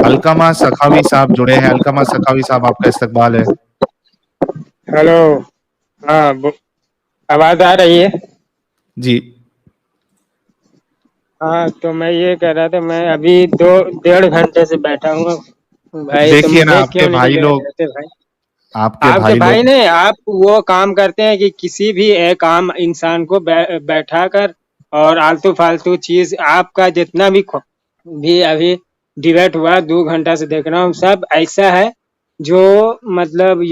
علقمہ سخاوی صاحب جڑے ہیں. علقمہ سخاوی صاحب آپ کا استقبال ہے. ہلو. ہاں آواز آ رہی ہے؟ جی ہاں تو میں یہ کہہ رہا تھا، میں ابھی 1.5 گھنٹے سے بیٹھا ہوں بھائی، تو دیکھیے نا مجھے آپ کے کیوں نہیں بھائی لے لوگ، رہتے بھائی؟ آپ کے آپ کے بھائی بھائی لوگ نے آپ وہ کام کرتے ہیں کہ کسی بھی ایک عام انسان کو بیٹھا کر اور آلتو فالتو چیز، آپ کا جتنا بھی ابھی ڈیبیٹ ہوا 2 گھنٹہ سے دیکھ رہا ہوں، سب ایسا ہے جو مطلب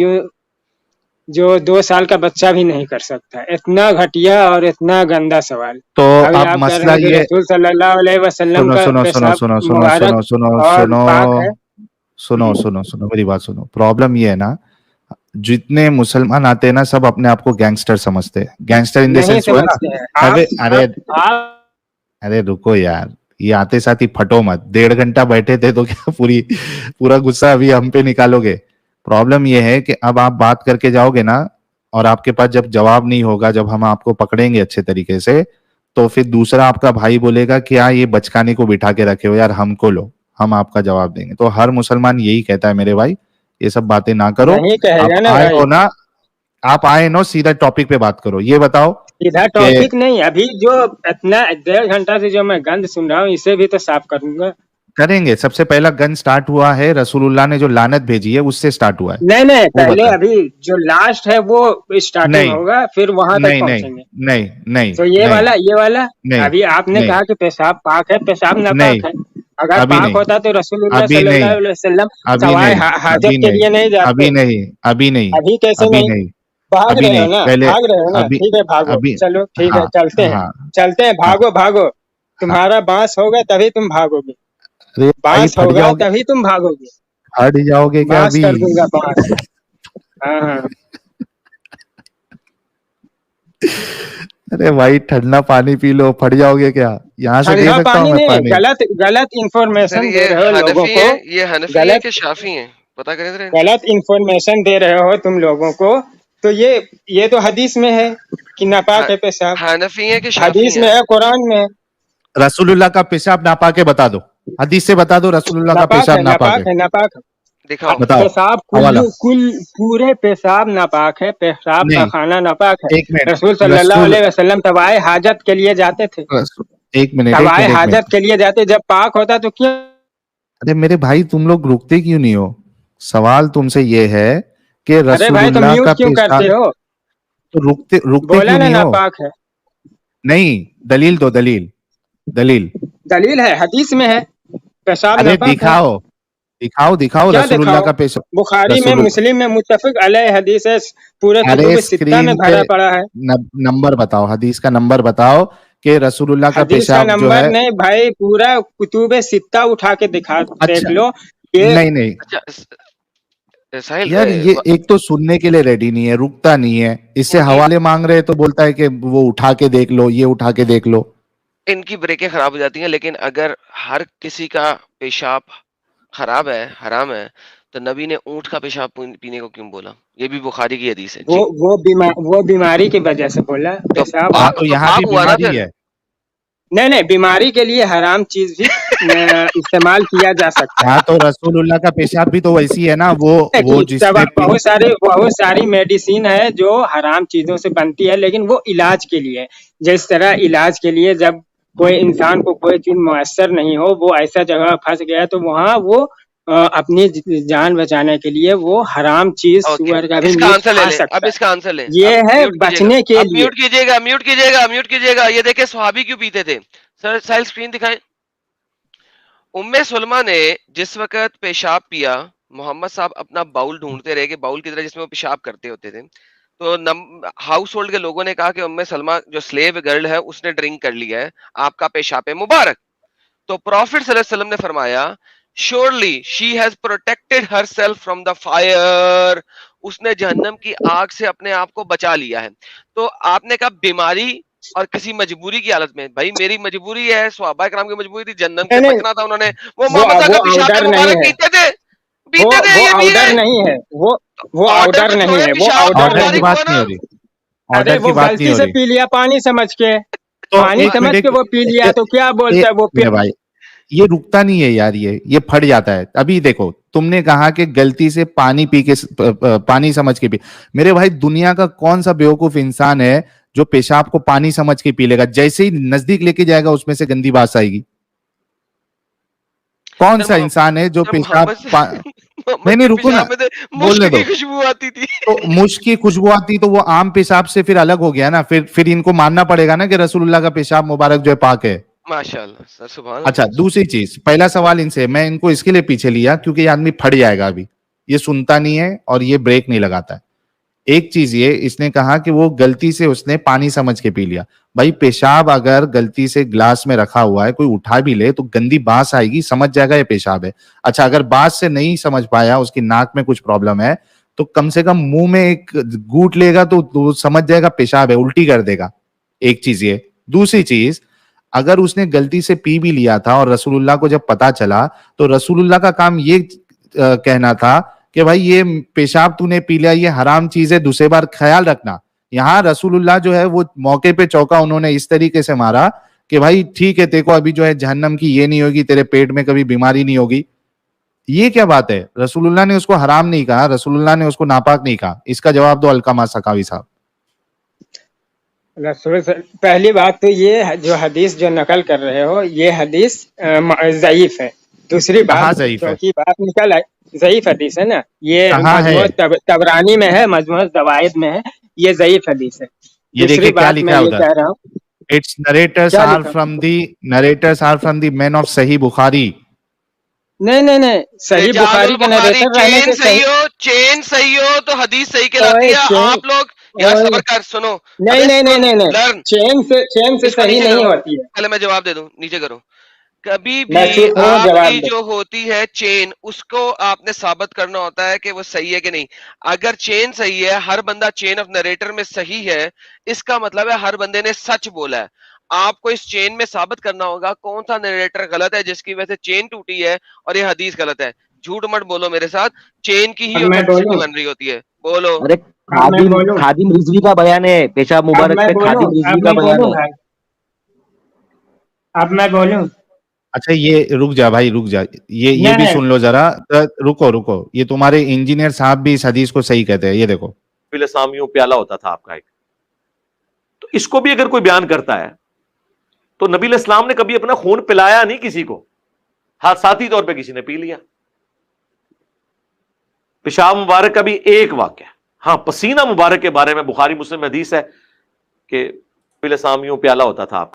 جو 2 سال کا بچہ بھی نہیں کر سکتا. اتنا گھٹیا اور اتنا گندا سوال. تو ابھی اب آپ کہہ رہے مسئلہ ہیں کہ یہ، رسول صلی اللہ علیہ وسلم سنو کا سنو سنو پیشاب سنو سنو مبارک سنو سنو اور سنو پاک ہے. سنو سنو سنو میری بات سنو. پرابلم یہ ہے نا، جتنے مسلمان آتے ہیں نا سب اپنے آپ کو گینگسٹر سمجھتے ہیں. گینگسٹر ان دا نہیں سینس وہ ہے نا، سمجھتے ہیں ارے ارے آپ ارے رکو یار، یہ آتے ساتھ ہی پھٹو مت. 1.5 گھنٹہ بیٹھے تھے تو کیا پورا غصہ ابھی ہم پہ نکالو گے؟ پرابلم یہ ہے کہ اب آپ بات کر کے جاؤ گے نا، اور آپ کے پاس جب جواب نہیں ہوگا، جب ہم آپ کو پکڑیں گے اچھے طریقے سے، تو پھر دوسرا آپ کا بھائی بولے گا کیا یہ بچکانے کو بٹھا کے رکھے ہو یار، ہم کو لو، ہم آپ کا جواب دیں گے. تو ہر مسلمان یہی کہتا ہے میرے بھائی، یہ سب باتیں نہ کرو. نہیں کہے آپ گا نا آئے بھائی. ہو نا، آپ آئے نا سیدھا ٹاپک پہ بات کرو. یہ بتاؤ سیدھا کہ ٹاپک نہیں، ابھی جو اتنا 1.5 گھنٹہ سے جو میں گند سن رہا ہوں اسے بھی تو صاف کروں گا. کریں گے. سب سے پہلا گن سٹارٹ ہوا ہے رسول اللہ نے جو لعنت بھیجی ہے اس سے سٹارٹ ہوا ہے. نہیں وہ پہلے بتائیں. ابھی جو لاسٹ ہے وہ اسٹارٹنگ نہیں ہوگا، پھر وہاں تک نہیں نہیں پہنچیں گے. نہیں نہیں تو یہ نہیں والا نہیں ابھی آپ نے نہیں کہا کہ پیشاب پاک ہے، پیشاب نہیں ناپاک ہے. اگر ابھی پاک نہیں ہوتا تو رسول اللہ ابھی صلی نہیں اللہ علیہ وسلم ابھی سوائے نہیں ابھی حاجت کے نہیں لیے نہیں جاتے. ابھی نہیں ابھی نہیں ابھی کیسے ابھی نہیں؟ نہیں بھاگ ابھی رہے ہو نہیں نا، پہلے بھاگ رہے ہو نا. ابھی ٹھیک ہے بھاگو، ابھی چلو ٹھیک ہے، ہاں ہاں چلتے ہیں. ہاں بھاگو. ہاں. تمہارا بانس ہوگا تبھی تم بھاگو گے، ارے بھائی بانس پھٹ ہوگا جاؤ گے، تبھی تم بھاگو گے. پھٹ جاؤ گے کیا بانس ابھی؟ کر دوں گا، بانس. ہاں. ارے بھائی ٹھنڈا پانی پی لو، پھٹ جاؤ گے کیا؟ یہاں سے دے ٹھنڈا سکتا ہوں پانی میں نہیں، پانی. غلط سر انفارمیشن دے یہ رہے ہو لوگوں حنفی کو. ہیں، یہ حنفی ہیں غلط کہ شافی ہیں؟ پتا کریں ذرا ان سے. غلط انفارمیشن دے رہے ہو تم لوگوں کو. تو یہ تو حدیث میں ہے کہ ناپاک ہے پیشاب، حنفی ہیں کہ شافی حدیث میں ہیں؟ ہے، قرآن میں ہے. رسول اللہ کا پیشاب ناپاک ہے بتا دو، حدیث سے بتا دو رسول اللہ کا ناپاک پیشاب ہے، ناپاک ہے. ناپاک ہے، ناپاک ہے. دکھاؤ. بتاؤ پیشاب حوالہ. پورے پیشاب ناپاک ہے، پیشاب کا نہیں، خانہ ناپاک ہے. ایک منٹ. رسول صلی اللہ رسول علیہ وسلم طوائے حاجت کے لیے جاتے تھے. ایک منٹ ایک طوائے منٹ ایک منٹ. حاجت کے لیے جاتے، جب پاک ہوتا تو کیوں؟ ارے میرے بھائی تم لوگ رکتے کیوں نہیں ہو؟ سوال تم سے یہ ہے کہ ارے رسول بھائی تو اللہ کا میوٹ کیوں پیشاب، کرتے ہو؟ تو رکتے بولا کیوں نا نہیں ہو؟ ناپاک ہے. نہیں، دلیل دو، دلیل. دلیل ہے، حدیث میں ہے پیشاب ارے ناپاک ہے. دکھاؤ دکھاؤ کیا رسول اللہ دکھاؤ؟ کا پیشاب. بخاری میں، رسول اللہ، مسلم میں متفق علیہ حدیث ہے، پورے ارے کتب ستہ میں اسکرین پہ بھرا پڑا ہے. نمبر بتاؤ، حدیث کا نمبر بتاؤ کہ رسول اللہ کا حدیث کا پیشاب جو نمبر ہے. نہیں بھائی، پورا کتب ستہ اٹھا کے اچھا دیکھ لو. یہ نہیں نہیں اچھا ساحل، یار، یہ ایک تو سننے کے لیے ریڈی نہیں ہے، رکتا نہیں ہے، اس سے ان کی حوالے مانگ رہے تو بولتا ہے کہ وہ اٹھا کے دیکھ لو، یہ اٹھا کے دیکھ لو. ان کی بریکیں خراب ہو جاتی ہیں. لیکن اگر ہر کسی کا پیشاب خراب ہے، حرام ہے، تو نبی نے اونٹ کا پیشاب پینے کو کیوں بولا؟ یہ بھی بخاری کی حدیث ہے. جی وہ بیماری کی وجہ سے بولا تو پیشاب. ہاں تو تو یہاں پاک بھی ہوا نا بیماری پھر. ہے. نہیں، بیماری کے لیے حرام چیز بھی استعمال کیا جا سکتا ہاں ہے. تو رسول اللہ کا پیشاب بھی تو ویسی ہے نا، وہ جس میں بہت ساری میڈیسین ہے جو حرام چیزوں سے بنتی ہے، لیکن وہ علاج کے لیے. جس طرح علاج کے لیے جب کوئی انسان کو کوئی چیز میسر نہیں ہو، وہ ایسا جگہ پھنس گیا تو وہاں وہ اپنی جان بچانے کے لیے وہ حرام چیز اوکے، سور کا بھی اس کا میٹ آنسر لے کھا لیں. اب سکتا اس کا آنسر لیں. ہے. اب یہ ہے میوٹ کیجیے گا، بچنے کے اب لیے. میوٹ کیجیے گا. یہ دیکھیں صحابی کیوں پیتے تھے. سر ساحل اسکرین دکھائیں. ام سلمہ نے جس وقت پیشاب پیا، محمد صاحب اپنا باؤل ڈھونڈتے رہے کہ باؤل کی طرح جس میں وہ پیشاب کرتے ہوتے تھے. تو ہاؤس ہولڈ کے لوگوں نے کہا کہ ام سلمہ جو سلیو گرل ہے اس نے ڈرنک کر لیا ہے، آپ کا پیشاب مبارک. تو پروفٹ صلی اللہ علیہ وسلم نے فرمایا surely she has protected herself from the fire. اس نے جہنم کی آگ سے اپنے آپ کو بچا لیا ہے. تو آپ نے کہا بیماری اور کسی مجبوری کی حالت میں. بھائی میری مجبوری ہے، صحابہ کرام کی مجبوری تھی، جہنم سے نہیں، بچنا تھا. انہوں نے وہ محمد صاحب وہ کا پیشاب آؤڈر نہیں مبارک ہے. پیتے تھے، وہ یہ پی آؤڈر رہے. نہیں ہے. وہ آرڈر آؤڈر پہ تھوڑے نہیں ہے. وہ پیشاب آؤڈر آرڈر کی نہیں. مبارک ہوا بات نہیں نا. ہو رہی، ارے آرڈر وہ کی بات نہیں غلطی ہو سے رہی. پی لیا پانی سمجھ کے. تو پانی ایک سمجھ منٹ کے وہ پی لیا تو کیا بولتا ہے وہ میرے بھائی، ये रुकता नहीं है यार, ये फट जाता है। अभी देखो तुमने कहा कि गलती से पानी पी के पानी समझ के पी, मेरे भाई दुनिया का कौन सा बेवकूफ इंसान है जो पेशाब को पानी समझ के पी लेगा? जैसे ही नजदीक लेके जाएगा उसमें से गंदी बात आएगी। कौन सा इंसान है जो पेशाब नहीं रुको ना, बोलने दो। खुशबू आती थी तो मुश्क की खुशबू आती तो वो आम पेशाब से फिर अलग हो गया ना, फिर इनको मानना पड़ेगा ना कि रसूलुल्लाह का पेशाब मुबारक जो है पाक है। माशाल्लाह सर, सुभान अच्छा, अल्लाह। दूसरी चीज, पहला सवाल इनसे मैं इनको इसके लिए पीछे लिया क्योंकि ये आदमी फट जाएगा अभी, ये सुनता नहीं है और ये ब्रेक नहीं लगाता है। एक चीज ये, इसने कहा कि वो गलती से उसने पानी समझ के पी लिया। भाई पेशाब अगर गलती से ग्लास में रखा हुआ है, कोई उठा भी ले तो गंदी बास आएगी, समझ जाएगा ये पेशाब है। अच्छा, अगर बास से नहीं समझ पाया, उसकी नाक में कुछ प्रॉब्लम है, तो कम से कम मुंह में एक घूंट लेगा तो समझ जाएगा पेशाब है, उल्टी कर देगा। एक चीज ये। दूसरी चीज, अगर उसने गलती से पी भी लिया था और रसूलुल्लाह को जब पता चला तो रसूलुल्लाह का काम ये कहना था कि भाई ये पेशाब तूने पी लिया, ये हराम चीज है, दूसरे बार ख्याल रखना। यहाँ रसूलुल्लाह जो है वो मौके पे चौका उन्होंने इस तरीके से मारा कि भाई ठीक है, तेरे को अभी जो है जहन्नम की ये नहीं होगी, तेरे पेट में कभी बीमारी नहीं होगी। ये क्या बात है? रसूलुल्लाह ने उसको हराम नहीं कहा, रसूलुल्लाह ने उसको नापाक नहीं कहा। इसका जवाब दो अलकामा सखावी साहब। पहली बात तो ये जो हदीस जो नकल कर रहे हो, ये हदीस ज़ईफ है। दूसरी बात की बात निकल आई, ज़ईफ हदीस है ना, ये तबरानी में है, मजमू ज़वाइद में है, ये ज़ईफ हदीस है। ये देखिए क्या लिखा है उधर, it's narrators are from the man of Sahih Bukhari. नहीं, सही बुखारी का नरेटर चेन सही हो तो हदीस सही कहलाती है। आप लोग यार सब्र कर, सुनो। नहीं, चेन से सही नहीं होती है। पहले मैं जवाब दे दूं, नीचे करो। कभी भी आपकी जो होती है चेन, उसको आपने साबित करना होता है कि वो सही है कि नहीं। अगर चेन सही है, हर बंदा चेन ऑफ नरेटर में सही है, इसका मतलब है हर बंदे ने सच बोला है। आपको इस चेन में साबित करना होगा कौन सा नरेटर गलत है जिसकी वजह से चेन टूटी है और ये हदीस गलत है। झूठ मत बोलो मेरे साथ, चेन की ही बन रही होती है। बोलो। अरे खादिम रिजवी का बयान है, पेशाब मुबारक पे खादिम रिजवी का बयान है। अब मैं बोलूं? अच्छा, ये रुक जा भाई, रुक जा, ये भी सुन लो जरा। रुको, ये तुम्हारे इंजीनियर साहब भी इस हदीस को सही कहते हैं। ये देखो, सामियों प्याला होता था आपका एक, तो इसको भी अगर कोई बयान करता है तो नबी इस्लाम ने कभी अपना खून पिलाया नहीं किसी को, हादसाती तौर पे किसी ने पी लिया। पेशाब मुबारक का भी एक वाक्य, हाँ पसीना मुबारक के बारे में बुखारी मुस्लिम हदीस है कि नबी इस्लाम यूं प्याला होता था आप,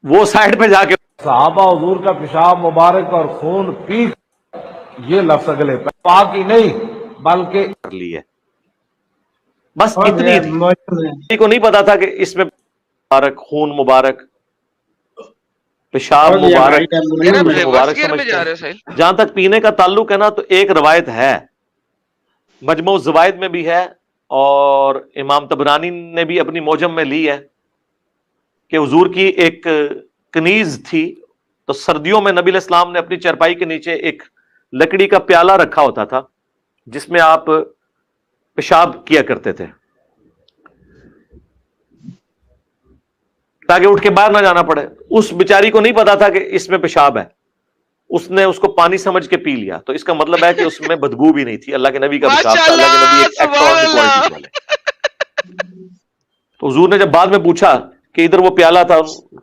वो साइड पे जाके सहाबा हुजूर का पेशाब मुबारक और खून पी, ये लफ्ज अगले पाक ही नहीं बल्कि कर ली है। बस इतनी थी, को नहीं पता था कि इसमें मुबारक, खून मुबारक, पेशाब मुबारक जहां तक पीने का ताल्लुक है ना, तो एक रवायत है, मजमू ज़वाइद में भी है और इमाम तबरानी ने भी अपनी मौजम में ली है कि हुजूर की एक कनीज थी, तो सर्दियों में नबी इस्लाम ने अपनी चरपाई के नीचे एक लकड़ी का प्याला रखा होता था जिसमें आप पेशाब किया करते थे ताकि उठ के बाहर ना जाना पड़े। उस बेचारी को नहीं पता था कि इसमें पेशाब है, उसने उसको पानी समझ के पी लिया, तो इसका मतलब है कि उसमें बदबू भी नहीं थी। अल्लाह के नबी का पेशाब था, अल्लाह के नबी एक एक्स्ट्राऑर्डिनरी क्वालिटी वाले। तो हुजूर ने जब बाद में पूछा कि इधर वो प्याला था,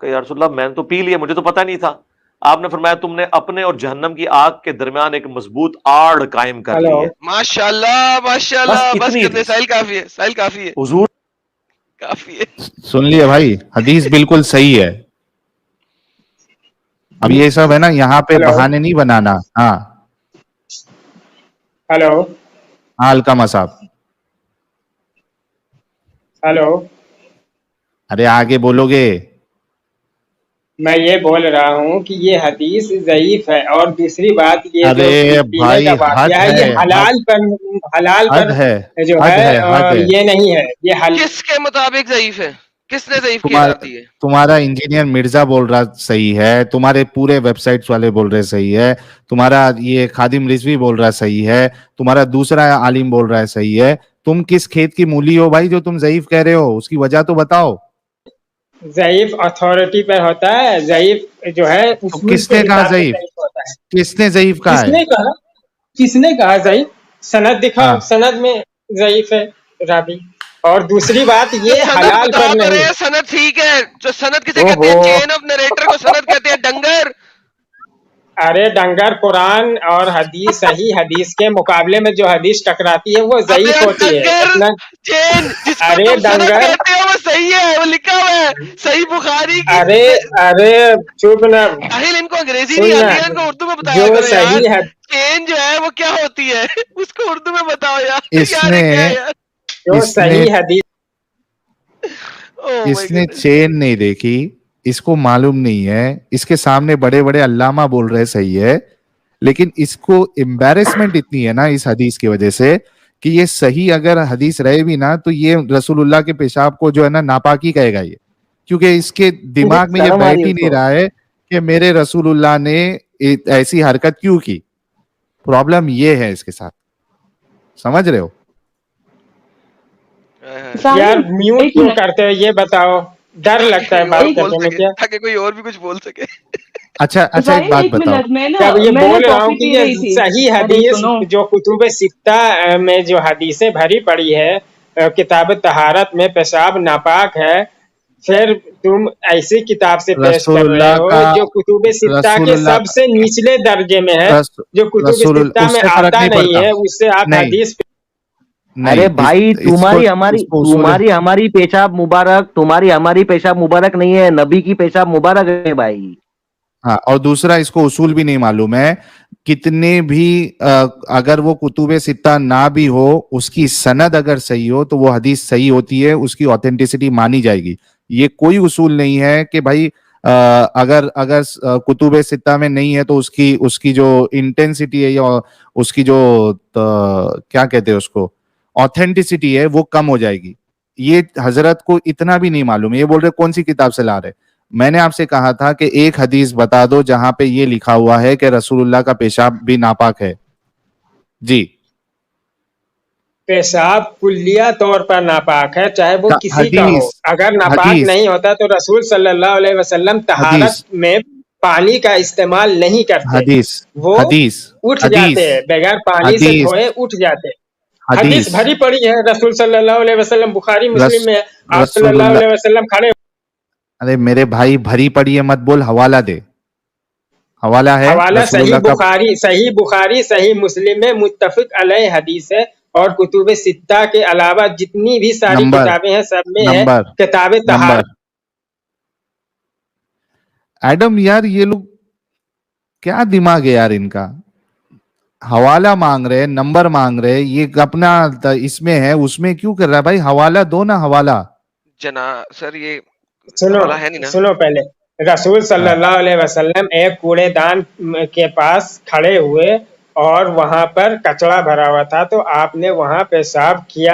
या रसूलल्लाह मैंने तो पी लिया, मुझे तो पता नहीं था। आपने फरमाया तुमने अपने और जहन्नम की आग के दरमियान एक मजबूत आड़ कायम कर ली है। माशाल्लाह माशाल्लाह, बस साहिल काफी है, साहिल काफी है, हुजूर काफी है। सुन लिया भाई, हदीस बिल्कुल सही है। अब ये सब है ना, यहाँ पे बहाने नहीं बनाना। हाँ हेलो, हाँ अलकामा साहब, हेलो, अरे आगे बोलोगे? मैं ये बोल रहा हूँ कि ये हदीस ज़ईफ है। और दूसरी बात ये अरे जो भाई हद है, ये हलाल पर है जो है, और ये नहीं है, ये किसके मुताबिक ज़ईफ है? किसने ज़ईफ की? तुम्हारा इंजीनियर मिर्जा बोल रहा सही है, तुम्हारे पूरे वेबसाइट्स वाले बोल रहे सही है, तुम्हारा ये खादिम रिजवी बोल रहा सही है, तुम्हारा दूसरा आलिम बोल रहा है सही है। तुम किस खेत की मूली हो भाई जो तुम ज़ईफ कह रहे हो? उसकी वजह तो बताओ। ضعیف اتھارٹی پر ہوتا ہے, ضعیف جو ہے تو اصول کس کے نے کہا حساب سے ضعیف؟ ضعیف ہوتا ہے. کس نے ضعیف کہا کس ہے؟ نے کہا, کس نے کہا ضعیف؟ سند دکھاؤ, ہاں سند میں ضعیف ہے راوی. اور دوسری بات تو یہ سند حلال بتا پر تو رہے نہیں. ہیں, سند ٹھیک ہے, جو سند کسے او کہتے ہیں؟ ہو چین آف نریٹر کو سند کہتے ہیں, ڈنگر. ارے ڈنگر قرآن اور حدیث, صحیح حدیث کے مقابلے میں جو حدیث ٹکراتی ہے وہ ابے ضعیف یار ہوتی ہے ڈنگر اتنا. چین جس کو ارے تم سند ڈنگر, کہتے ہو وہ صحیح ہے, وہ لکھا ہوا ہے صحیح بخاری کی. ارے ارے چپ نہ, جاہل, ان کو انگریزی نہیں سننا, آتی ہے, ان کو اردو میں بتایا جو کرو یار. صحیح چین جو ہے وہ کیا ہوتی ہے اس کو اردو میں بتاؤ یار. اس یار نے یہ کیا ہے یار. جو اس نے صحیح حدیث, Oh my اس نے goodness. چین نہیں دیکھی, اس کو معلوم نہیں ہے, اس کے سامنے بڑے بڑے علامہ بول رہے صحیح ہے, لیکن اس کو امبیرسمنٹ اتنی ہے نا اس حدیث کی وجہ سے کہ یہ صحیح اگر حدیث رہے بھی نا تو یہ رسول اللہ کے پیشاب کو جو ہے نا ناپاکی کہے گا یہ, کیونکہ اس کے دماغ میں یہ شرم آ رہی بیٹھ ہے ہی اس نہیں کو. رہا ہے کہ میرے رسول اللہ نے ایسی حرکت کیوں کی. پرابلم یہ ہے اس کے ساتھ, سمجھ رہے ہو؟ یار میوٹ کیوں کرتے ہو یہ بتاؤ, ڈر لگتا ہے کوئی بات اور بول کرنے میں سکے, کیا؟ تاکہ کوئی اور بھی کچھ بول سکے. اچھا اچھا, ایک بات بتاؤ, جب یہ بول رہا ہوں کہ یہ صحیح حدیث جو کتب ستہ میں جو حدیثیں بھری پڑی ہے, کتاب طہارت میں پیشاب ناپاک ہے, پھر تم ایسی کتاب سے پیش رسول کر رہے اللہ ہو کا جو کتب ستہ رسول کے اللہ سب سے نچلے درجے میں ہے, جو کتب رسول ستہ اس میں سے فرق آتا نہیں نہیں پڑتا, ہے, اس سے آپ نہیں حدیث ارے نہیں, بھائی اس کو اصول ہے. تمہاری ہماری پیشاب مبارک, تمہاری ہماری پیشاب مبارک نہیں ہے, نبی کی پیشاب مبارک ہے بھائی. ہاں, اور دوسرا اس کو اصول بھی نہیں معلوم ہے, کتنے بھی اگر وہ کتب ستہ نہ بھی ہو, اس کی سند اگر صحیح ہو تو وہ حدیث صحیح ہوتی ہے, اس کی آتھینٹسٹی مانی جائے گی. یہ کوئی اصول نہیں ہے کہ بھائی اگر کتب ستہ میں نہیں ہے تو اس کی جو انٹینسٹی ہے یا اس کی جو کیا کہتے ہیں اس کو آتھینٹسٹی ہے وہ کم ہو جائے گی. یہ حضرت کو اتنا بھی نہیں معلوم ہے, یہ بول رہے کون سی کتاب سے لا رہے. میں نے آپ سے کہا تھا کہ ایک حدیث بتا دو جہاں پہ یہ لکھا ہوا ہے کہ رسول اللہ کا پیشاب بھی ناپاک ہے. جی, پیشاب کلیہ طور پر ناپاک ہے, چاہے وہ کسی کا ہو. حدیث اگر ناپاک حدیث نہیں ہوتا تو رسول صلی اللہ علیہ وسلم حدیث طہارت میں پانی کا استعمال نہیں کرتے, حدیث وہ حدیث اٹھ حدیث جاتے ہیں, بغیر پانی سے حدیث دھوئے اٹھ جاتے. حدیث حدیث بھری پڑی ہے رسول صلی اللہ علیہ وسلم, بخاری مسلم میں آپ صلی رسول اللہ اللہ, علیہ وسلم کھڑے. ارے میرے بھائی بھری پڑی ہے مت بول, حوالہ دے, حوالہ ہے حوالہ رسول صحیح اللہ کا. بخاری صحیح مسلم میں متفق علیہ حدیث ہے, اور کتب ستہ کے علاوہ جتنی بھی ساری نمبر کتابیں ہیں سب میں ہے نمبر کتاب نمبر طہارت. ایڈم یار, یہ لوگ کیا دماغ ہے یار ان کا, حوالہ مانگ رہے, نمبر مانگ رہے, یہ اپنا اس میں ہے اس میں کیوں کر رہا ہے بھائی, حوالہ دو نا حوالہ. سر یہ سنو حوالہ ہے نہیں نا. سنو پہلے, رسول صلی ہاں, اللہ علیہ وسلم ایک کوڑے دان کے پاس کھڑے ہوئے اور وہاں پر کچڑا بھرا ہوا تھا, تو آپ نے وہاں پیشاب کیا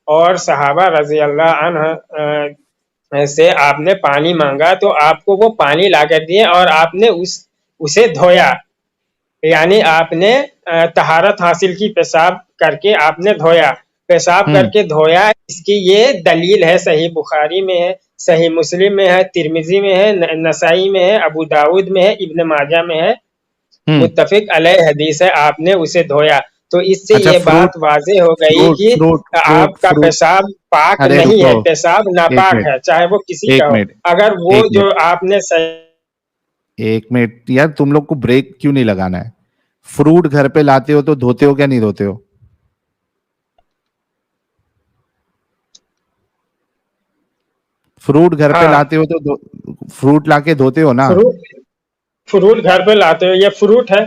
اور صحابہ رضی اللہ عنہ سے آپ نے پانی مانگا, تو آپ کو وہ پانی لا کر دیے اور آپ نے اسے دھویا, یعنی آپ نے طہارت حاصل کی, پیشاب کر کے آپ نے دھویا, پیشاب کر کے دھویا. اس کی یہ دلیل ہے, صحیح بخاری میں ہے, صحیح مسلم میں ہے, ترمذی میں ہے, نسائی میں ہے, ابو داؤد میں ہے, ابن ماجہ میں ہے, متفق علیہ حدیث ہے, آپ نے اسے دھویا. تو اس سے اچھا, یہ فروٹ بات واضح ہو گئی فروٹ کہ فروٹ فروٹ آپ کا فروٹ پیشاب پاک ارے نہیں ہے, رکو, پیشاب ایک ناپاک منٹ ہے, چاہے وہ کسی کا ایک ہو. منٹ اگر وہ ایک جو منٹ آپ نے ایک منٹ یار, تم لوگ کو بریک کیوں نہیں لگانا ہے؟ فروٹ گھر پہ لاتے ہو تو دھوتے ہو کیا نہیں دھوتے ہو؟ فروٹ گھر پہ ہاں لاتے ہو تو فروٹ لا کے دھوتے ہو نا؟ فروٹ گھر پہ لاتے ہو, یہ فروٹ ہے,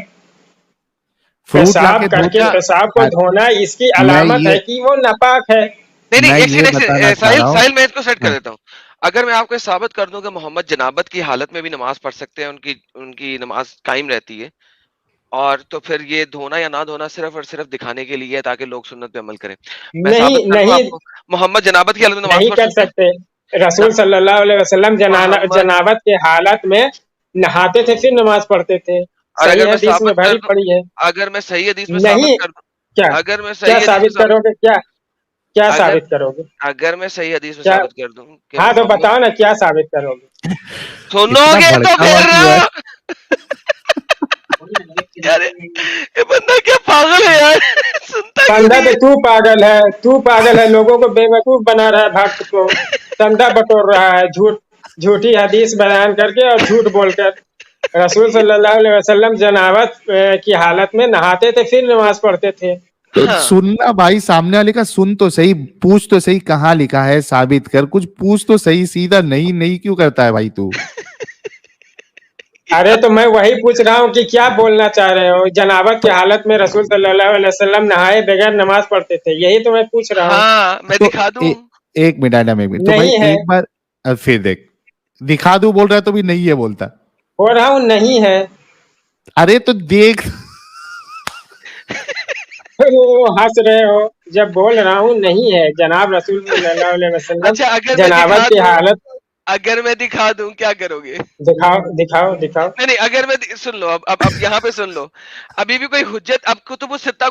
فروٹ لا پیشاب کے کر کے کیا پیشاب کو دھونا اس کی میں علامت ہے یہ کہ وہ ناپاک ہے. نہیں میں ایک یہ سیکنڈ, بتانا چاہ رہا ہوں. ساحل میں اس کو سیٹ کر ہاں, دیتا ہوں. اگر میں آپ کو ثابت کر دوں کہ محمد جنابت کی حالت میں بھی نماز پڑھ سکتے ہیں, ان کی نماز قائم رہتی ہے, اور تو پھر یہ دھونا یا نہ دھونا صرف اور صرف دکھانے کے لیے ہے تاکہ لوگ سنت پہ عمل کریں. میں ثابت کر دوں آپ کو محمد جنابت کی حالت میں نماز نہیں پڑھ کر سکتے سکتے. ہیں رسول صلی اللہ علیہ وسلم محمد. جنابت کے حالت میں نہاتے تھے پھر نماز پڑھتے تھے, اور اگر صحیح میں حدیث میں ثابت کر بھری دوں, پڑی ہے. اگر میں صحیح حدیث میں ثابت نہیں, کر دوں, کیا اگر میں کیا صحیح حدیث میں ثابت کرو گے, क्या अगर साबित करोगे? अगर मैं सही हदीस में क्या? साबित कर दूं कि हाँ तो मोहम्मद बताओ ना, क्या साबित करोगे? सुनोगे इतना तो भड़का हुआ फिर क्यों है? यार ये बंदा क्या पागल है यार सुनता क्यों बंदा नहीं तो है? तू पागल है, लोगों को बेवकूफ बना रहा है, भक्त को चंदा बटोर रहा है, झूठी हदीस बयान करके और झूठ बोलकर। रसूल सल्लल्लाहु अलैहि वसल्लम जनावत की हालत में नहाते थे, फिर नमाज पढ़ते थे। तो हाँ सुनना भाई, सामने वाले का सुन तो सही, पूछ तो सही कहाँ लिखा है, साबित कर, कुछ पूछ तो सही, सीधा नहीं नहीं क्यों करता है भाई तू? अरे तो मैं वही पूछ रहा हूँ कि क्या बोलना चाह रहे हो? जनावत की हालत में रसूल सल्लल्लाहु अलैहि वसल्लम नहाए बगैर नमाज पढ़ते थे, यही तो मैं पूछ रहा हूँ। हाँ मैं तो दिखा दूं एक मिनट आना, एक मिनट तो भाई नहीं है, एक बार फिर देख, दिखा दूं बोल रहा है तो भी नहीं है बोलता। हो रहा हूँ नहीं है। अरे तो देख, हंस रहे हो, जब बोल रहा हूँ नहीं है, जनाब रसूल सल्लल्लाहु अलैहि वसल्लम अच्छा अगर मैं जनावत दिखा की दूं हालत। अगर मैं दिखा दूं क्या करोगे? दिखाओ दिखाओ दिखाओ। नहीं नहीं अगर मैं सुन लो अब यहाँ पे सुन लो अभी भी कोई हुज्जत अब कुतुबुस सित्ता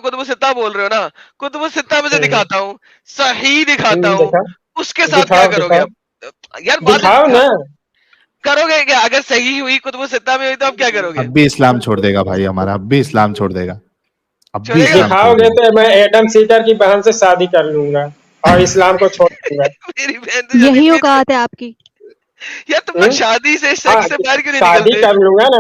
बोल रहे हो ना कुतुबुस सित्ता में से दिखाता हूँ सही दिखाता हूँ दिखाओ उसके साथ क्या दिखाओ करोगे दिखाओ अब यार बात दिखाओ ना। करोगे क्या अगर सही हुई कुतुबुस सित्ता में हुई तो अब क्या करोगे अब भी इस्लाम छोड़ देगा भाई हमारा, अब भी इस्लाम छोड़ देगा, अब भी छोड़ेगा इस्लाम छोड़ दिखाओगे देगा। तो मैं एडम सीकर की बहन से शादी कर लूंगा और इस्लाम को छोड़ दूंगा। मेरी बहन तो शादी यही मेरी औकात है आपकी। यार तुम लोग शादी से हाँ, सेक्स से बाहर क्यों नहीं शादी निकलते कर लूंगा ना,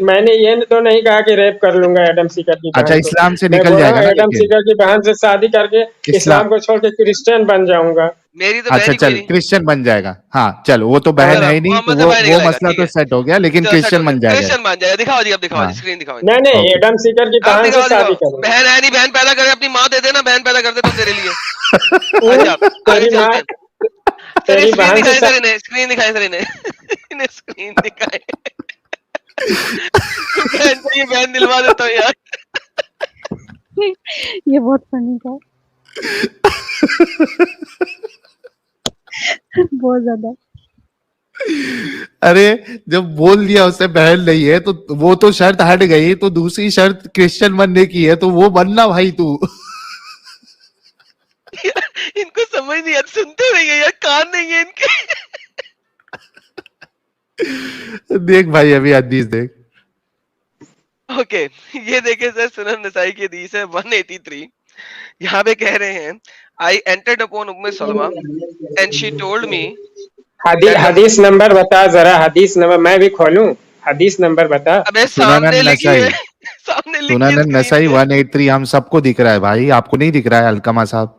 मैंने ये तो नहीं कहा कि रेप कर लूंगा एडम सीकर की अच्छा बहन को। इस्लाम से मैं निकल बोल रहा जाएगा हूँ ना एडम लेकिन सीकर की बहन से शादी करके इस्लाम, इस्लाम को छोड़ के क्रिश्चियन बन जाऊंगा। मेरी तो बहन अच्छा ही कोई चल नहीं क्रिश्चियन बन जाएगा, हाँ चल वो तो बहन चलो है ही नहीं, तो मोहम्मद से वो बाहर वो निकल आएगा मसला ठीक तो है सेट हो गया, लेकिन चलो सेट क्रिश्चियन हो गया बन जाएगा। क्रिश्चियन बन जाएगा दिखाओ जी अब दिखाओ हाँ जी स्क्रीन दिखाओ नहीं नहीं, ओके, एडम सीकर की अब बहन से दिखाओ शादी दिखाओ करूंगा। बहन है नहीं बहन पैदा करे अपनी माँ दे देना बहन पैदा कर दे तुम तेरे लिए अच्छा आगे तेरी माँ, चलते हैं चलिए तेरी स्क्रीन बहन से दिखाएं सर इन्हें स्क्रीन दिखाएं सर इन्हें स्क्रीन दिखाएं बहन चाहिए बहन दिलवा देता हूँ यार ये बहुत फनी था। बहुत ज्यादा। अरे जब बोल दिया उसे बहन नहीं है तो वो तो शर्त हट गई, तो दूसरी शर्त क्रिश्चियन बनने की है, तो वो बनना भाई तू। इनको समझ नहीं आता सुनते नहीं है यार कान नहीं है इनके देख भाई अभी हदीस देख, ओके ये देखे सर सुनन नसाई की हदीस है 183 यहाँ पे कह रहे हैं I entered upon Umme Salma and she told me हदीस नंबर बता जरा, हदीस नंबर मैं भी खोलूं, हदीस नंबर बता। अबे सुनन सामने लिखी है नसाई, सामने लिखी है सुनन स्क्रीन नसाई पे 183 हम सबको दिख रहा है भाई, आपको नहीं दिख रहा है अलकमा साहब?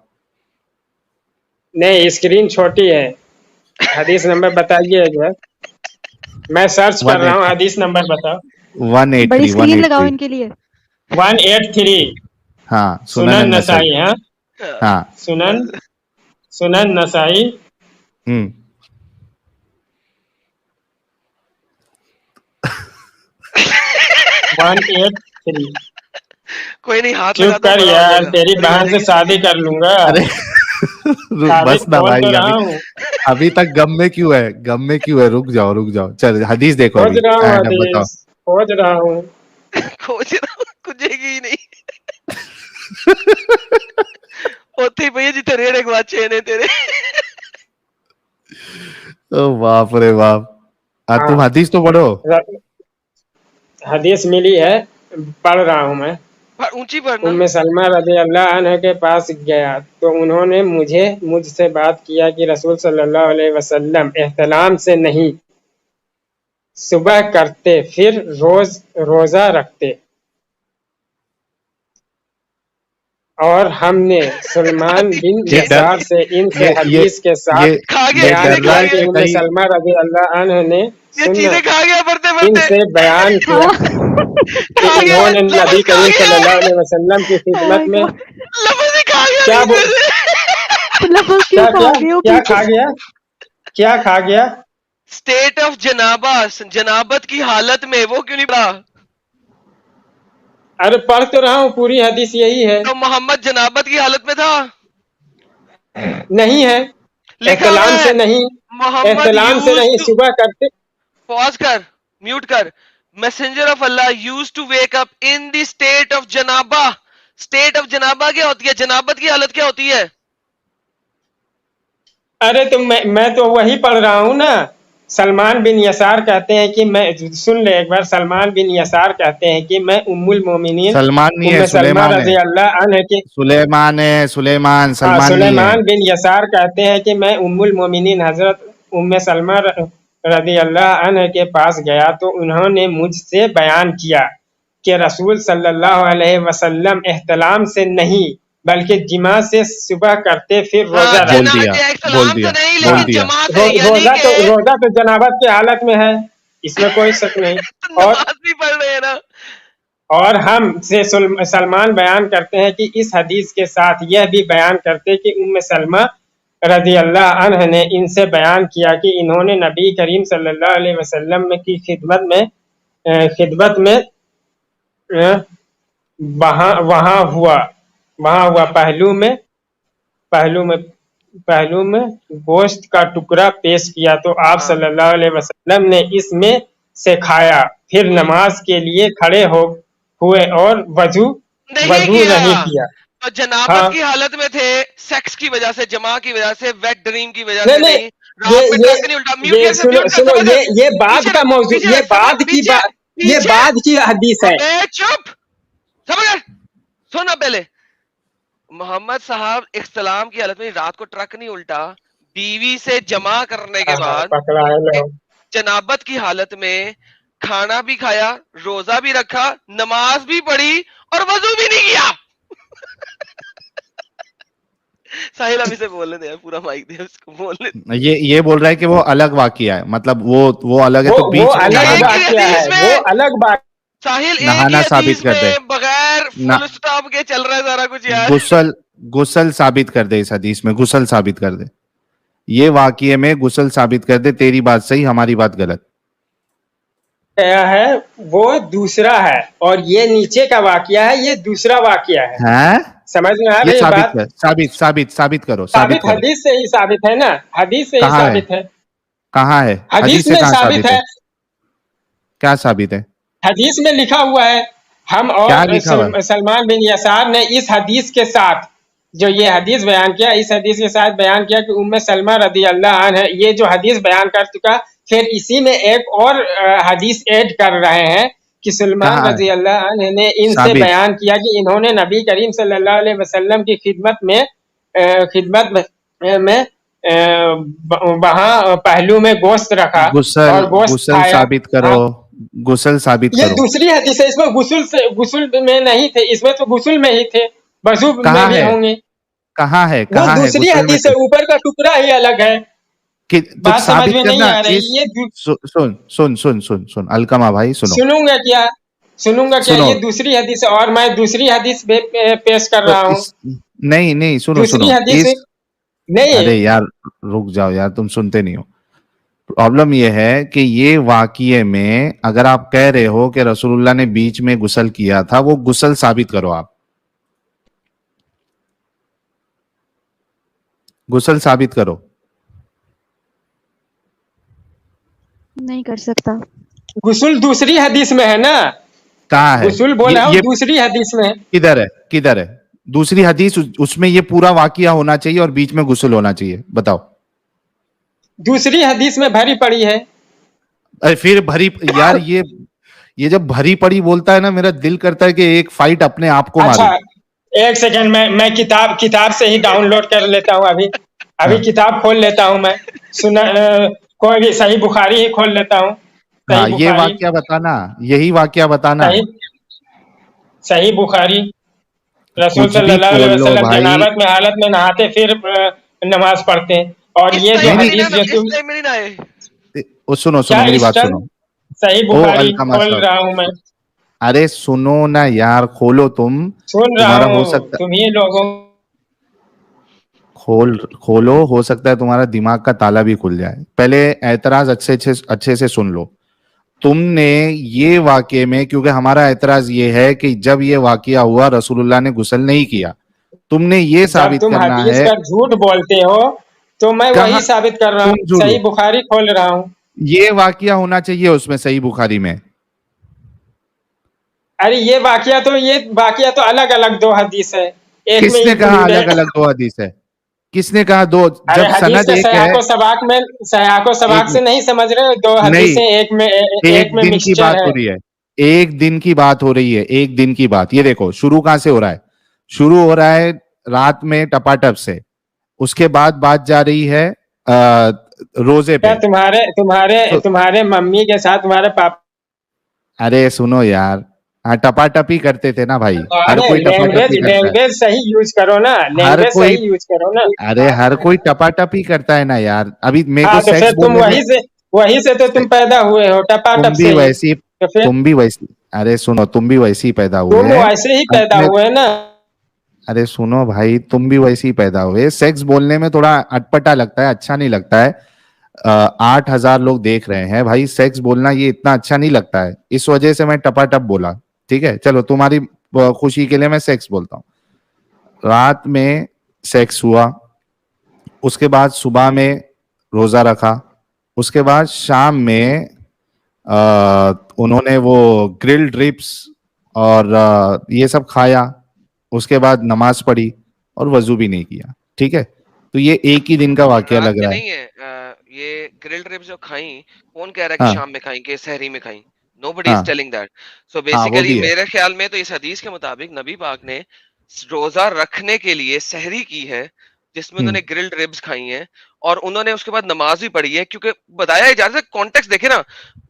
नहीं स्क्रीन छोटी है, हदीस नंबर बताइए एक बार, मैं सर्च कर रहा हूँ, 183 हदीस नंबर बताओ। 183 बड़ी स्क्रीन लगाओ 183 इनके लिए। 183 हाँ सुनन नसाई। हाँ हाँ सुनन नसाई हम्म 183। कोई नहीं हाथ चुप लगा दो कर बड़ा हो यार, जाएगा तेरी बड़ी हो बहन से जाएगी शादी जिंदगी कर लूंगा। अरे बस साबित ना खोज तो भाई, रहा अभी हूँ, अभी तक गम में क्यों है, गम में क्यों है, रुक जाओ, चल हदीस देखो खोज अभी, रहा हूँ आया बताओ। हदीस, खोज रहा हूँ। खोज रहा हूँ खुजेगी ही नहीं ਉੱਥੇ ਹੀ ਪਈ ਜਿੱਥੇ ਰੇੜੇ ਗਵਾਚੇ ਨੇ तेरे ओ बाप रे बाप, तुम हाँ हदीस तो पढ़ो। हदीस मिली है, पढ़ रहा हूँ मैं। पर ऊंची पढ़ना उम्मे सलमा रजी अल्लाह अन्हा के पास गया तो उन्होंने मुझसे बात किया कि रसूल सल्लल्लाहु अलैहि वसल्लम एहतलाम से नहीं सुबह करते, फिर रोजा रखते, और हमने सलमान बिन ये डर यसार से इनसे ये हदीस के साथ ये खा गया ये बयान डर चीजें रहा खा किया है कि कि गया उम्मे कहीं सलमा रजी अल्लाह अन्हा ने ये सुनना चीजें खा गया पढ़ते पढ़ते इनसे बयान किया हाँ। कि खा गया उन्होंने नबी लफ्ज खा करीम गया सल्लल्लाहु अलैहि वसल्लम की Oh खिदमत my में God. लफ्ज ही खा गया क्या नीचे से लफ्ज क्यों खा क्या गए हो क्या पीछे खा गया, क्या खा गया? स्टेट ऑफ जनाबा जनाबत की हालत में वो क्यों नहीं पढ़ा अरे पढ़ तो रहा हूँ, पूरी हदीस यही है। तो मोहम्मद जनाबत की हालत में था नहीं है, लिखा हुआ एहतलाम है से नहीं, मोहम्मद एहतलाम से नहीं, यूज्ड सुबह करते। पॉज कर म्यूट कर messenger of Allah used to wake up in the state of जनाबा स्टेट ऑफ जनाबा क्या होती है जनाबत की हालत क्या होती है अरे तो मैं तो वही पढ़ रहा हूँ ना। सलमान बिन यसार कहते हैं कि मैं, सुन ले एक बार, सलमान बिन यसार कहते हैं कि मैं उम्मुल मोमिनीन सलमान नहीं है, उम्मे सलमा सुलेमान रजी है, अल्लाह अन्हा के, सुलेमान है, सुलेमान, हाँ, सलमान नहीं है। सुलेमान बिन यसार कहते हैं कि मैं उम्मुल मोमिनीन हजरत उम्मे सलमा रजी अल्लाह अन्हा के पास गया तो उन्होंने मुझसे बयान किया कि रसूल सल्लल्लाहु अलैहि वसल्लम एहतलाम से नहीं बल्कि जिमा से सुबह करते फिर रोजा हाँ, रखते। बोल दिया, बोल सलाम तो दिया, नहीं बोल लेकिन दिया। जमा से, यानी रोजा तो जनाबत की हालत में है, इसमें कोई शक नहीं। और नमाज भी पढ़ रहे हैं ना। और हम से सलमान बयान करते हैं कि इस हदीस के साथ यह भी बयान करते कि उम्मे सलमा रजी अल्लाह अन्हा ने इनसे बयान किया कि इन्होंने नबी करीम सल्लल्लाहु अलैहि वसल्लम की खिदमत में वहाँ हुआ पहलू में गोश्त का टुकड़ा पेश किया तो आप सल्लल्लाहु अलैहि वसल्लम ने इसमें से खाया, फिर नमाज के लिए खड़े हुए और वजू नहीं किया। तो जनाबत हाँ। की हालत में थे, सेक्स की वजह से, जमा की वजह से, वेट ड्रीम की वजह से नहीं, नहीं, रात में ट्रक नहीं उल्टा। म्यूट ये कर, सुनो म्यूट कर, सुनो, समझ गए? ये बाद पीछे का रख, मौजूद, पीछे ये रख, बाद की पीछे, बात, ये पीछे। बाद की हदीस है। अबे चुप, समझ गए? सुना पहले, मोहम्मद साहब इख्तिलाम की हालत में रात को ट्रक नहीं उल्टा, बीवी से जमा करने के बाद पकड़ा है लोग। जनाबत की हालत में खाना भी खाया, रोजा भी रखा, नमाज भी पढ़ी और वजू भी नहीं किया। साहिल अभी से बोलने दे यार, पूरा माइक दे उसको बोलने। ये बोल रहा है कि वो अलग वाकिया है, मतलब वो अलग है, तो वो बीच में अलग नहाना वाकया है, वो अलग बात। साहिल एक ही नहाना साबित हदीस कर दे। में बगैर फुल स्टॉप के चल रहा है सारा कुछ यार। गुसल साबित कर दे, इस हदीस में गुसल साबित कर दे, ये वाकिये में गुसल साबित कर दे। तेरी बात सही, हमारी बात गलत गया है वो दूसरा है, और ये नीचे का वाकया है, ये दूसरा वाकया है। है? समझ में आ ये रही है साबित बात? कर, साबित करो, साबित हदीस से ही साबित है ना, हदीस से ही कहाँ है? साबित है, कहाँ है? हदीस से में कहाँ साबित है, क्या साबित है? हदीस में लिखा हुआ है। हम क्या और लिखा हुआ है? सलमान बिन यसार ने इस हदीस के साथ जो ये हदीस बयान किया, इस हदीस के साथ बयान किया कि उम्मे सलमा रदी अल्लाह अन्हा, ये जो हदीस बयान कर चुका, फिर इसी में एक और हदीस ऐड कर रहे हैं कि सलमान कहाँ है? रजी अल्लाह अन्हा ने इनसे साबित। बयान किया कि इन्होंने नबी करीम सल्लल्लाहु अलैहि वसल्लम की खिदमत में वहाँ पहलू में गोश्त रखा और गोश्त गुसल खाया। साबित करो, गुसल साबित ये करो। दूसरी हदीस है, इसमें गुस्ल में नहीं थे, इसमें तो गुस्ल में ही थे, वजू में भी होंगे। कहाँ है? वो दूसरी हदीस है, ऊपर का टुकड़ा ही अलग है। कि बात समझ में नहीं आ रही। ये सुन अलकमा भाई, सुनूंगा क्या? ये दूसरी हदीस है और मैं दूसरी हदीस पेश कर रहा हूँ। नहीं, सुनो दूसरी हदीस नहीं। अरे यार रुक जाओ यार, तुम सुनते नहीं हो। प्रॉब्लम ये है कि ये वाकिये में अगर आप कह रहे हो कि रसूलुल्लाह ने बीच में गुसल किया था, वो गुसल साबित करो, आप गुसल साबित करो। नहीं कर सकता। गुस्ल दूसरी हदीस में है ना, कहाँ है? गुस्ल बोला दूसरी हदीस में। किधर है दूसरी हदीस? उसमें ये पूरा वाकिया होना चाहिए और बीच में गुस्ल होना चाहिए, बताओ। दूसरी हदीस में भरी पड़ी है। अरे फिर भरी यार, ये जब भरी पड़ी बोलता है ना, मेरा दिल करता है कि एक फाइट अपने आप को अच्छा, मारूं। एक सेकंड, मैं किताब से ही डाउनलोड कर लेता हूँ अभी किताब खोल लेता हूँ मैं। कोई भी सही बुखारी ही खोल लेता हूँ। हाँ, ये वाकिया बताना, यही वाकिया बताना। सही बुखारी, रसूल सल्लल्लाहु अलैहि वसल्लम जनाबत में हालत में नहाते फिर नमाज पढ़ते हैं। और ये जो हदीस जो तुम सुनो मेरी बात सुनो। सही बुखारी खोल रहा हूँ मैं। अरे सुनो ना यार, खोलो तुम। सुन रहा हूँ, तुम ही लोगों खोलो, हो सकता है तुम्हारा दिमाग का ताला भी खुल जाए। पहले एतराज अच्छे से सुन लो। तुमने ये वाकये में, क्योंकि हमारा एतराज ये है कि जब ये वाकया हुआ रसूलुल्लाह ने गुस्ल नहीं किया, तुमने ये साबित करना है। हदीस का झूठ बोलते हो तो मैं वही साबित कर रहा हूँ। सही बुखारी खोल रहा हूँ। ये वाकया होना चाहिए उसमें, सही बुखारी में। अरे ये वाकया तो अलग अलग दो हदीस है। किसने कहा अलग अलग दो हदीस है? किसने कहा दो? अरे जब हदीस सनद के एक है, सयाको सबाक से नहीं समझ रहे हो, दो नहीं, हदीसें एक में एक दिन की मिक्सचर बात है। हो रही है, एक दिन की बात हो रही है, एक दिन की बात। ये देखो शुरू कहां से हो रहा है, शुरू हो रहा है रात में टपाटप से, उसके बाद बात जा रही है रोजे क्या पे। तो तुम्हारे मम्मी के साथ तुम्हारे पापा? अरे सुनो यार, हाँ टपाटपी करते थे ना भाई, हर अरे कोई लैंग्वेज टपाटपी करता है, लैंग्वेज सही यूज करो ना, हर लैंग्वेज कोई, सही यूज करो ना। अरे हर कोई टपाटपी करता है ना यार। अभी मेरे को हाँ तो सेक्स फिर तुम बोलने में, वही से तो तुम पैदा हुए हो, टपाटप तुम भी से ही। वैसी, तो फिर तुम भी वैसी, अरे सुनो तुम भी वैसी ही पैदा हुए तुम हैं वैसे ही पैदा अपने। हुए ना। अरे सुनो भाई, तुम भी वैसे ही पैदा हुए। सेक्स बोलने में थोड़ा अटपटा लगता है, अच्छा नहीं लगता है। 8,000 लोग देख रहे हैं भाई, सेक्स बोलना ये इतना अच्छा नहीं लगता है, इस वजह से मैं टपाटप बोला। ठीक है, चलो तुम्हारी खुशी के लिए मैं सेक्स बोलता हूँ। रात में सेक्स हुआ, उसके बाद सुबह में रोजा रखा, उसके बाद शाम में उन्होंने वो ग्रिल्ड रिब्स और ये सब खाया, उसके बाद नमाज पढ़ी और वजू भी नहीं किया। ठीक है, तो ये एक ही दिन का वाकया रात लग में रहा है। नहीं है। ये ग्रिल्ड रिब्स जो खाई, कौन कह रहा है कि हाँ शाम में खाई, कि सहरी में खाई? नोबडी इज हाँ टेलिंग दैट। सो हाँ, वो बेसिकली भी है। मेरे ख्याल में तो इस हदीस के मुताबिक नबी पाक ने रोजा रखने के लिए सहरी की है, जिसमें हम्म उन्होंने ग्रिल्ड रिब्स खाई हैं, और उन्होंने उसके बाद नमाज भी पढ़ी है। क्योंकि बताया जा रहा है, कॉन्टेक्स्ट देखे ना,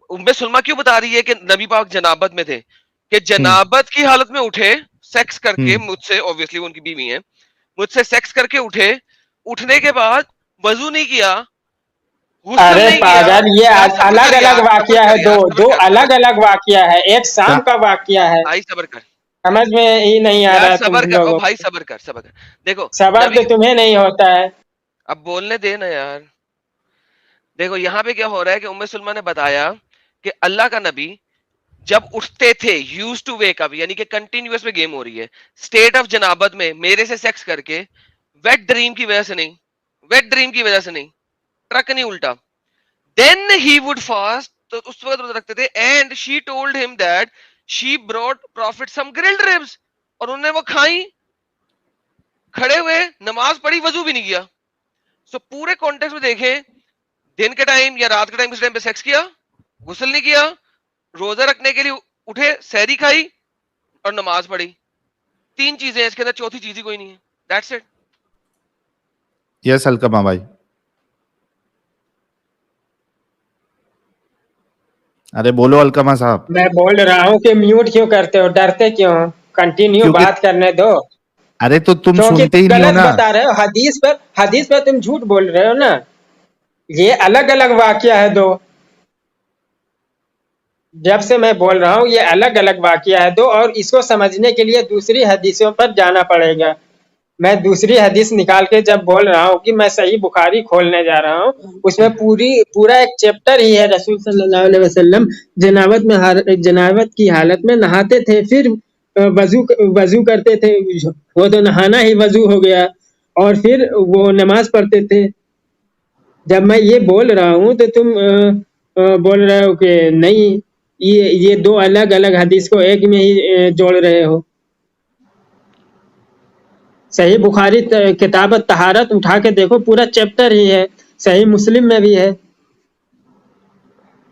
उम्मे सुलमा क्यों बता रही है कि नबी पाक जनाबत में थे, कि हम्म जनाबत की हालत में उठे सेक्स करके हम्म मुझसे, ऑब्वियसली उनकी बीवी है, मुझसे सेक्स करके उठे, उठने के बाद वजू नहीं किया, गुस्ल अरे नहीं किया। पागल, ये यार सब्र अलग कर अलग यार, सब्र वाकया है, कर दो यार, सब्र दो कर, सब्र अलग कर अलग वाकया है, एक शाम क्या? का वाकया है। भाई, सब्र कर समझ में ही नहीं आ रहा यार, है तुम सब्र कर ओ लोगों भाई, को। सब्र कर, सब्र कर। देखो सबर नबी, तो तुम्हें नहीं होता है। अब बोलने दे ना यार। देखो यहाँ पे क्या हो रहा है कि उम्मे सुलमा ने बताया कि अल्लाह का नबी जब उठते थे, यूज टू वेक अप, यानी कि कंटिन्यूअस में गेम हो रही है, स्टेट ऑफ जनाबत में मेरे से सेक्स करके, वेट ड्रीम की वजह से नहीं, वेट ड्रीम की वजह से नहीं, ट्रक नहीं उल्टा, देन ही वुड फास्ट, तो उस वक्त रोजा रखते थे। And she told him that she brought prophet some grilled ribs, और उन्होंने वो खाई, खड़े हुए नमाज पढ़ी, वजू भी नहीं किया। सो पूरे कॉन्टेक्स्ट में देखें, दिन के टाइम या रात के टाइम किस टाइम पे सेक्स किया, गुस्ल नहीं किया, रोजा रखने के लिए उठे, सहरी खाई और नमाज पढ़ी। तीन चीजें हैं, इसके अंदर चौथी चीज ही कोई नहीं है। That's it. यस अलकमा भाई। अरे बोलो अलकमा साहब। मैं बोल रहा हूँ कि म्यूट क्यों करते हो, डरते क्यों हो? कंटिन्यू क्योंकि, बात करने दो। अरे तो तुम क्योंकि सुनते ही नहीं हो गलत ना। बता रहे हो, हदीस पर तुम झूठ बोल रहे हो ना। ये अलग अलग वाकया है दो। जब से मैं बोल रहा हूँ ये अलग अलग वाकया है दो, और इसको समझने के लिए दूसरी हदीसों पर जाना पड़ेगा। मैं दूसरी हदीस निकाल के जब बोल रहा हूँ कि मैं सही बुखारी खोलने जा रहा हूँ, उसमें पूरा एक चैप्टर ही है, रसूल सल्लल्लाहु अलैहि वसल्लम जनाबत की हालत में नहाते थे, फिर वजू करते थे, वो तो नहाना ही वजू हो गया, और फिर वो नमाज पढ़ते थे। जब मैं ये बोल रहा हूँ तो तुम बोल रहे हो कि नहीं, ये दो अलग अलग हदीस को एक में ही जोड़ रहे हो। सही बुखारी किताब तहारत उठा के देखो, पूरा चैप्टर ही है, सही मुस्लिम में भी है,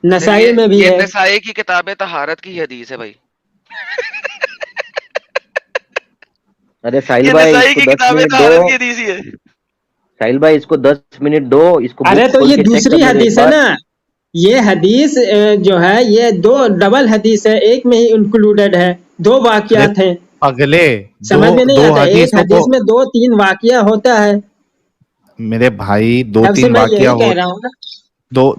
नसाई में भी ये है। नसाई की किताब तहारत की हदीस है भाई। अरे साहिल ये भाई, नसाई इसको की 10 किताब मिनट दो। तहारत की हदीस ही है। साहिल भाई, इसको 10 मिनट दो, इसको अरे बुक तो खोल ये के चेक कर दूसरी लेने एक हदीस है बार। ना, ये हदीस जो है ये दो डबल हदीस है, एक में ही इंक्लूडेड है, दो अरे वाकयात हैं। अगले दो समझ में नहीं दो आता, एक हदीसों को, हदीस में दो तीन वाकया होता है। मेरे भाई दो तब से तीन मैं वाकया यही हो, कह रहा हूँ ना।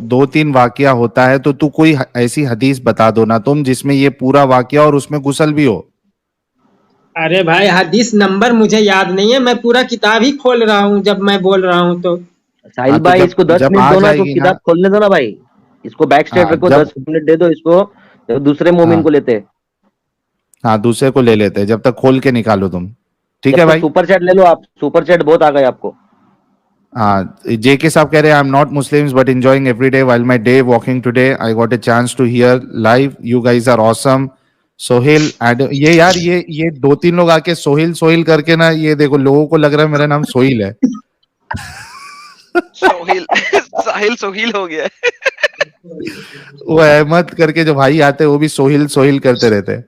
दो तीन वाकया होता है, तो तू कोई ऐसी हदीस बता दो ना तुम जिसमें ये पूरा वाकया और उसमें गुस्ल भी हो। अरे भाई हदीस नंबर मुझे याद नहीं है, मैं पूरा किताब ही खोल रहा हूँ जब मैं बोल रहा हूँ तो। साहिल हाँ तो भाई, जब इसको 10 जब मिनट आ दो ना, इसको जाएगी ना, किताब खोलने दो ना भाई। इसको बैक स्टेट हाँ रखो, जब, 10 मिनट दे दो इसको, तो दूसरे मोमिन को हाँ लेते हैं। हाँ दूसरे को ले लेते हैं, जब तक खोल के निकालो तुम। ठीक जब है तक भाई। सुपर चैट ले लो आप, सुपर चैट बहुत आ गए आपको। हाँ जेके साहब कह रहे हैं I am not Muslims but enjoying every day while my day walking today I got a chance to hear live you guys are awesome. Sohail and ये यार ये दो तीन लोग आके सोहेल सोहेल करके ना, ये देखो लोगों को लग रहा है मेरा नाम सोहेल है। सोहिल साहिल सोहिल हो गया है। वो अहमद करके जो भाई आते हैं वो भी सोहिल सोहिल करते रहते हैं.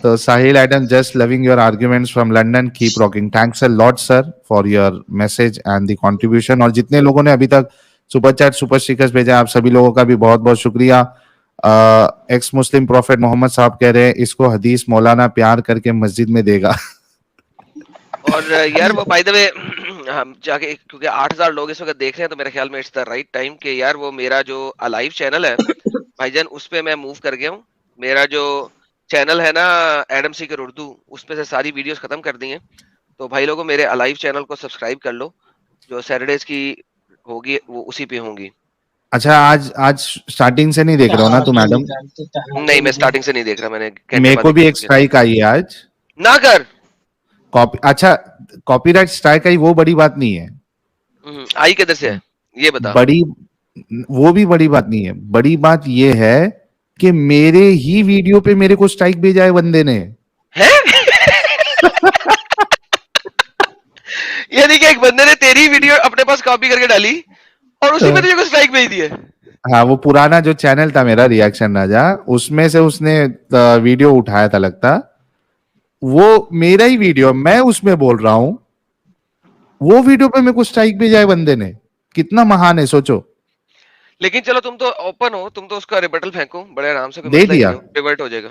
तो साहिल Adam, just loving your arguments from London, keep rocking. Thanks a lot sir for your message and the contribution. और जितने लोगों ने अभी तक सुपर चैट सुपर स्टिकर्स भेजा, आप सभी लोगों का भी बहुत बहुत शुक्रिया. एक्स मुस्लिम प्रॉफिट मोहम्मद साहब कह रहे हैं इसको हदीस मौलाना प्यार करके मस्जिद में देगा. और यार वो बाय द वे हम जाके, क्योंकि 8000 लोग इस वक्त देख रहे हैं, तो मेरे ख्याल में इट्स द राइट टाइम कि यार वो मेरा जो अलाइव चैनल है भाईजान, उस पे मैं मूव कर गया हूँ. मेरा जो चैनल है ना एडम सीकर उर्दू, उसपे से सारी वीडियोस खत्म कर दी हैं. तो भाई लोगों मेरे अलाइव चैनल को सब्सक्राइब कर लो, जो सैटरडेज की होगी वो उसी पे होंगी. अच्छा, आज स्टार्टिंग से नहीं देख रहे हो ना तुम मैडम? नहीं, मैं स्टार्टिंग से नहीं देख रहा, मैंने घंटे मेरे बाद को भी देखा एक तुझे. स्ट्राइक आई है आज. ना कर. अच्छा, कॉपीराइट स्ट्राइक आई वो बड़ी बात नहीं है. आई किधर से है ये बता. बड़ी वो भी बड़ी बात नहीं है. बड़ी बात ये है कि मेरे ही वीडियो पे मेरे को स्ट्राइक भेजा है बंदे ने. है यानी कि एक बंदे ने तेरी वीडियो अपने पास कॉपी करके डाली और उसी में तुझे को स्ट्राइक भेज दिया. हाँ, वो पुराना जो चैनल था मेरा रिएक्शन राजा, उसमें से उसने वीडियो उठाया था लगता. वो मेरा ही वीडियो, मैं उसमें बोल रहा हूं, वो वीडियो पे मेरे को स्ट्राइक भेजा है बंदे ने. कितना महान है सोचो. लेकिन चलो तुम तो ओपन हो, तुम तो उसका रिबटल फेंको बड़े आराम से, कोई दे मसला ही दिया. नहीं हो, रिवर्ट हो जाएगा.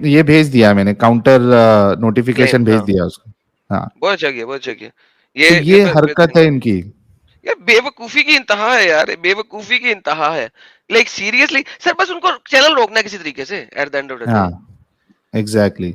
ये भेज दिया मैंने, काउंटर नोटिफिकेशन Claim, भेज हाँ. दिया उसको. हाँ, बहुत अच्छा किया, बहुत अच्छा किया. तो ये हरकत है इनकी. यार बेवकूफी की इंतहा है यार, बेवकूफी की इंतहा है. लाइक सीरियसली सर, बस उनको चैनल रोकना है किसी तरीके से at the end of the day. हाँ, एग्जैक्टली.